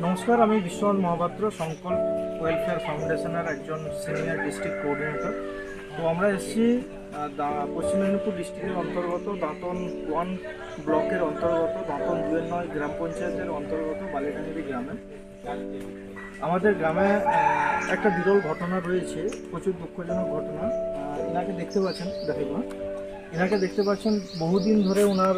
নমস্কার, আমি বিশ্বনাথ মহাপাত্র, সংকল্প ওয়েলফেয়ার ফাউন্ডেশনের একজন সিনিয়র ডিস্ট্রিক্ট কোঅর্ডিনেটর। তো আমরা এসেছি পশ্চিম মেদিনীপুর ডিস্ট্রিক্টের অন্তর্গত দাঁতন 1 ব্লকের অন্তর্গত দাঁতন 2-9 গ্রাম পঞ্চায়েতের অন্তর্গত বালিডাঙ্গি গ্রামে। আমাদের গ্রামে একটা বিরল ঘটনা রয়েছে, প্রচুর দুঃখজনক ঘটনা। এনাকে দেখতে পাচ্ছেন, বহুদিন ধরে ওনার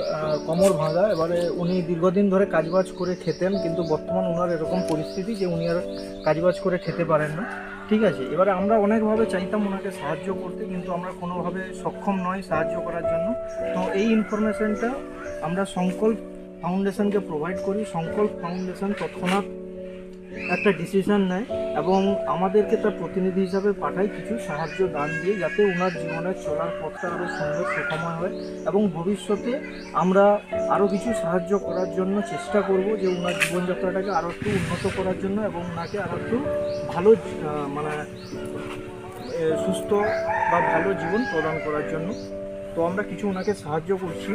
কোমর ভাঙা। এবারে উনি দীর্ঘদিন ধরে কাজবাজ করে খেতেন, কিন্তু বর্তমান ওনার এরকম পরিস্থিতি যে উনি আর কাজবাজ করে খেতে পারেন না। ঠিক আছে, এবারে আমরা অনেকভাবে চাইতাম ওনাকে সাহায্য করতে, কিন্তু আমরা কোনোভাবে সক্ষম নয় সাহায্য করার জন্য। তো এই ইনফরমেশনটা আমরা সংকল্প ফাউন্ডেশনকে প্রোভাইড করি। সংকল্প ফাউন্ডেশন তৎক্ষণাৎ একটা ডিসিশন নেয় এবং আমাদেরকে তার প্রতিনিধি হিসাবে পাঠায় কিছু সাহায্য দান দিয়ে, যাতে ওনার জীবনের চলার পথটা আরও সুন্দর সুখময় হয়। এবং ভবিষ্যতে আমরা আরও কিছু সাহায্য করার জন্য চেষ্টা করব, যে ওনার জীবনযাত্রাটাকে আরও একটু উন্নত করার জন্য এবং ওনাকে আরও একটু ভালো সুস্থ বা ভালো জীবন প্রদান করার জন্য। তো আমরা কিছু ওনাকে সাহায্য করছি।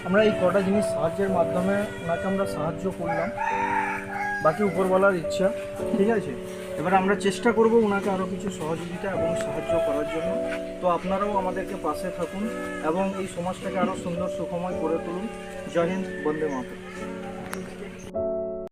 আমরা এই কটা জিনিস সাহায্যের মাধ্যমে ওনাকে আমরা সাহায্য করলাম, বাকি উপরওয়ালার ইচ্ছা। ঠিক আছে, এবার আমরা চেষ্টা করব ওনাকে আরও কিছু সহযোগিতা এবং সাহায্য করার জন্য। তো আপনারাও আমাদেরকে পাশে থাকুন এবং এই সমাজটাকে আরও সুন্দর সুখময় করে তুলুন। জয় হিন্দ, বন্দে মাতরম।